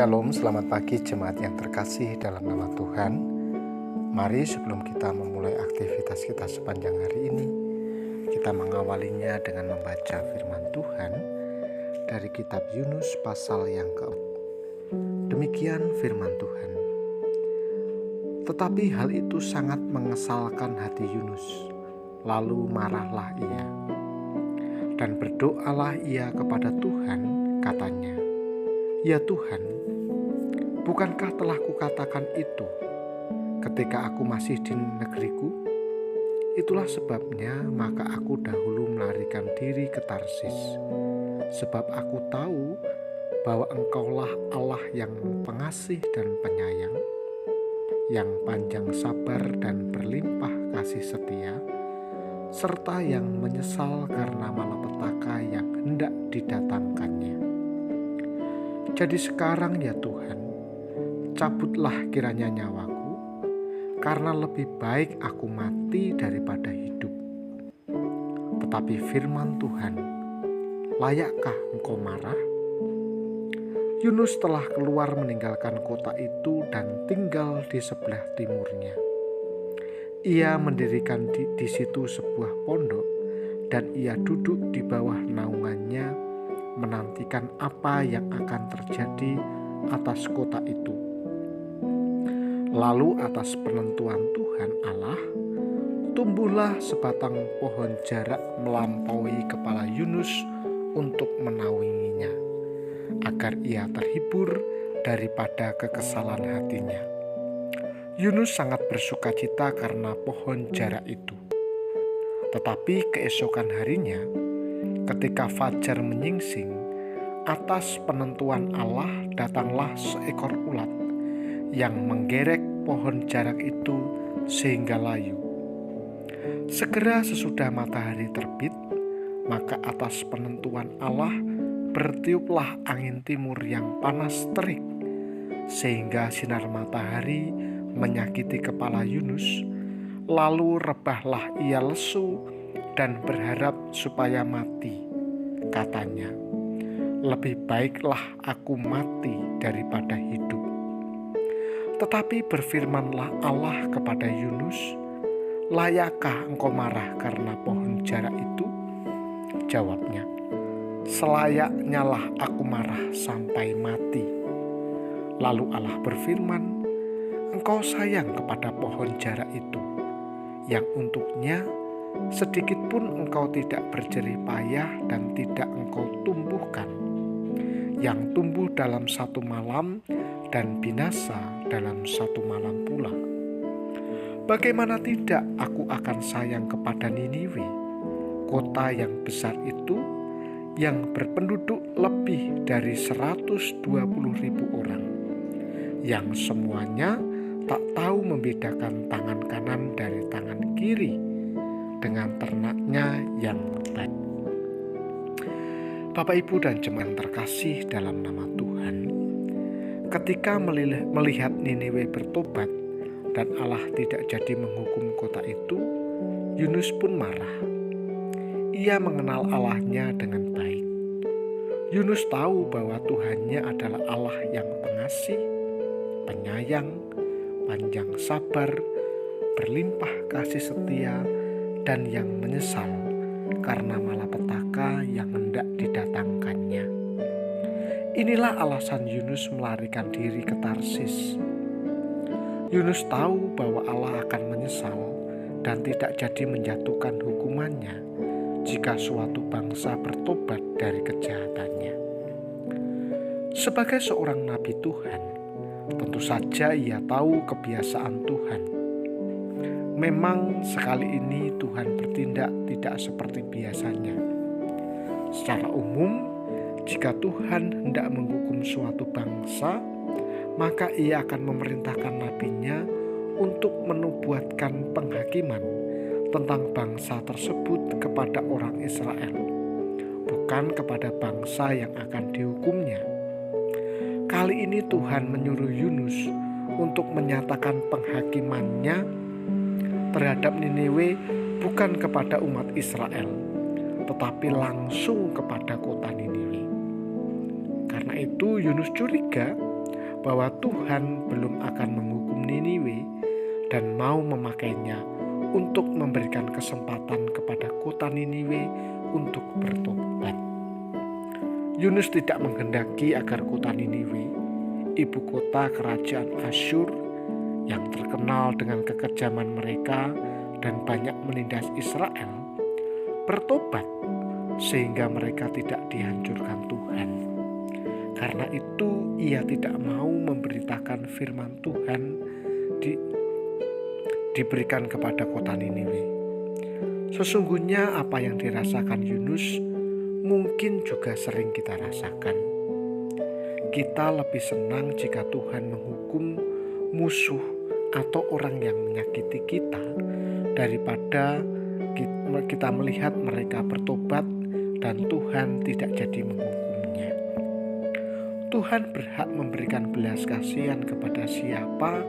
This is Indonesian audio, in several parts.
Shalom, selamat pagi jemaat yang terkasih dalam nama Tuhan. Mari sebelum kita memulai aktivitas kita sepanjang hari ini, kita mengawalinya dengan membaca firman Tuhan dari kitab Yunus pasal yang ke-4. Demikian firman Tuhan. Tetapi hal itu sangat mengesalkan hati Yunus, lalu marahlah ia. Dan berdoalah ia kepada Tuhan, katanya, "Ya Tuhan, bukankah telah kukatakan itu ketika aku masih di negeriku? Itulah sebabnya maka aku dahulu melarikan diri ke Tarsis, sebab aku tahu bahwa Engkaulah Allah yang pengasih dan penyayang, yang panjang sabar dan berlimpah kasih setia, serta yang menyesal karena malapetaka yang hendak didatangkannya. Jadi sekarang ya Tuhan, cabutlah kiranya nyawaku, karena lebih baik aku mati daripada hidup." Tetapi firman Tuhan, "Layakkah engkau marah?" Yunus telah keluar meninggalkan kota itu dan tinggal di sebelah timurnya. Ia mendirikan di situ sebuah pondok, dan ia duduk di bawah naungannya menantikan apa yang akan terjadi atas kota itu. Lalu atas penentuan Tuhan Allah, tumbuhlah sebatang pohon jarak melampaui kepala Yunus untuk menaunginya, agar ia terhibur daripada kekesalan hatinya. Yunus sangat bersukacita karena pohon jarak itu. Tetapi keesokan harinya, ketika fajar menyingsing, atas penentuan Allah datanglah seekor ulat yang menggerek pohon jarak itu sehingga layu. Segera sesudah matahari terbit, maka atas penentuan Allah bertiuplah angin timur yang panas terik, sehingga sinar matahari menyakiti kepala Yunus. Lalu rebahlah ia lesu dan berharap supaya mati. Katanya, "Lebih baiklah aku mati daripada hidup." Tetapi berfirmanlah Allah kepada Yunus, "Layakkah engkau marah karena pohon jarak itu?" Jawabnya, "Selayaknya lah aku marah sampai mati." Lalu Allah berfirman, "Engkau sayang kepada pohon jarak itu, yang untuknya sedikit pun engkau tidak berjerih payah dan tidak engkau tumbuhkan, yang tumbuh dalam satu malam dan binasa dalam satu malam pula. Bagaimana tidak aku akan sayang kepada Niniwe, kota yang besar itu, yang berpenduduk lebih dari 120.000 orang, yang semuanya tak tahu membedakan tangan kanan dari tangan kiri, dengan ternaknya yang baik." Bapak, Ibu, dan jemaat terkasih dalam nama Tuhan, ketika melihat Niniwe bertobat dan Allah tidak jadi menghukum kota itu, Yunus pun marah. Ia mengenal Allahnya dengan baik. Yunus tahu bahwa Tuhannya adalah Allah yang pengasih, penyayang, panjang sabar, berlimpah kasih setia, dan yang menyesal karena malapetaka yang hendak didatangkannya. Inilah alasan Yunus melarikan diri ke Tarsis. Yunus tahu bahwa Allah akan menyesal dan tidak jadi menjatuhkan hukumannya jika suatu bangsa bertobat dari kejahatannya. Sebagai seorang nabi Tuhan, tentu saja ia tahu kebiasaan Tuhan. Memang sekali ini Tuhan bertindak tidak seperti biasanya. Secara umum, jika Tuhan hendak menghukum suatu bangsa, maka ia akan memerintahkan nabinya untuk menubuatkan penghakiman tentang bangsa tersebut kepada orang Israel, bukan kepada bangsa yang akan dihukumnya. Kali ini Tuhan menyuruh Yunus untuk menyatakan penghakimannya terhadap Niniwe bukan kepada umat Israel, tetapi langsung kepada kota Niniwe. Karena itu Yunus curiga bahwa Tuhan belum akan menghukum Niniwe dan mau memakainya untuk memberikan kesempatan kepada kota Niniwe untuk bertobat. Yunus tidak menghendaki agar kota Niniwe, ibu kota kerajaan Asyur yang terkenal dengan kekejaman mereka dan banyak menindas Israel, bertobat sehingga mereka tidak dihancurkan Tuhan. Karena itu ia tidak mau memberitakan firman Tuhan diberikan kepada kota Niniwe. Sesungguhnya apa yang dirasakan Yunus mungkin juga sering kita rasakan. Kita lebih senang jika Tuhan menghukum musuh atau orang yang menyakiti kita daripada kita melihat mereka bertobat dan Tuhan tidak jadi menghukumnya. Tuhan berhak memberikan belas kasihan kepada siapa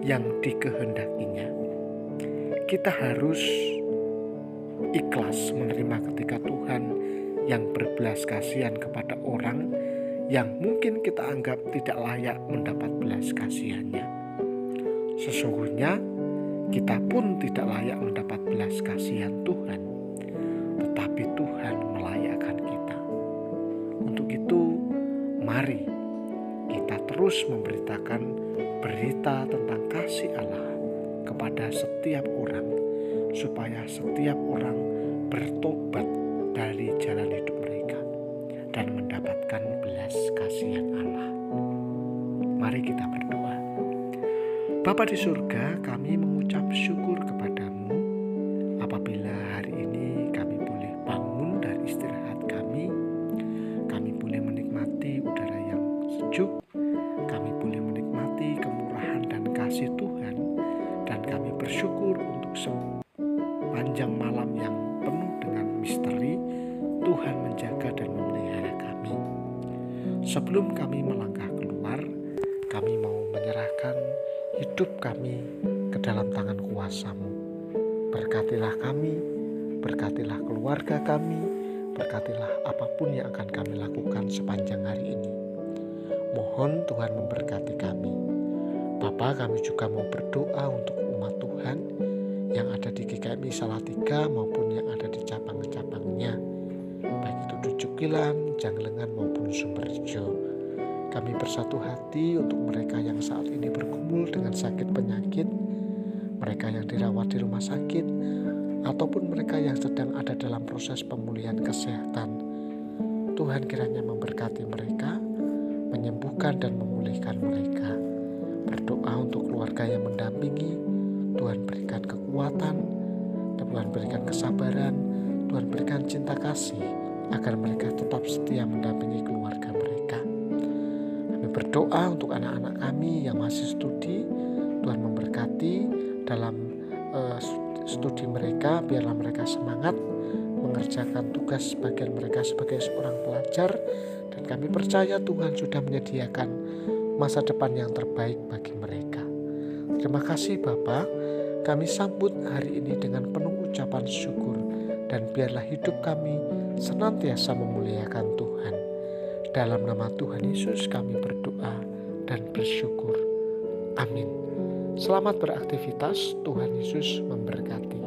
yang dikehendakinya. Kita harus ikhlas menerima ketika Tuhan yang berbelas kasihan kepada orang yang mungkin kita anggap tidak layak mendapat belas kasihannya. Sesungguhnya kita pun tidak layak mendapat belas kasihan Tuhan, tetapi Tuhan melayakkan kita. Untuk itu, mari kita terus memberitakan berita tentang kasih Allah kepada setiap orang, supaya setiap orang bertobat dari jalan hidup mereka dan mendapatkan belas kasihan Allah. Mari kita berdoa. Bapa di surga, kami mengucap syukur kepadamu apabila hari ini kami boleh bangun dari istirahat kami boleh menikmati udara yang sejuk, kami boleh menikmati kemurahan dan kasih Tuhan, dan kami bersyukur untuk sepanjang malam yang penuh dengan misteri Tuhan menjaga dan memelihara kami. Sebelum kami melangkah keluar, kami mau menyerahkan hidup kami ke dalam tangan kuasa-Mu. Berkatilah kami, berkatilah keluarga kami, berkatilah apapun yang akan kami lakukan sepanjang hari ini. Mohon Tuhan memberkati kami. Bapa, kami juga mau berdoa untuk umat Tuhan yang ada di GKMI Salatiga maupun yang ada di cabang-cabangnya, baik itu Ducukilan, Janglengan maupun Sumberjo. Kami bersatu hati untuk mereka yang saat ini bergumul dengan sakit penyakit, mereka yang dirawat di rumah sakit, ataupun mereka yang sedang ada dalam proses pemulihan kesehatan. Tuhan kiranya memberkati mereka, menyembuhkan dan memulihkan mereka. Berdoa untuk keluarga yang mendampingi, Tuhan berikan kekuatan, Tuhan berikan kesabaran, Tuhan berikan cinta kasih, agar mereka tetap setia mendampingi keluarga mereka. Kami berdoa untuk anak-anak kami yang masih studi, Tuhan memberkati dalam studi mereka, biarlah mereka semangat mengerjakan tugas bagian mereka sebagai seorang pelajar, dan kami percaya Tuhan sudah menyediakan masa depan yang terbaik bagi mereka. Terima kasih Bapa, kami sambut hari ini dengan penuh ucapan syukur, dan biarlah hidup kami senantiasa memuliakan Tuhan. Dalam nama Tuhan Yesus kami berdoa dan bersyukur. Amin. Selamat beraktivitas, Tuhan Yesus memberkati.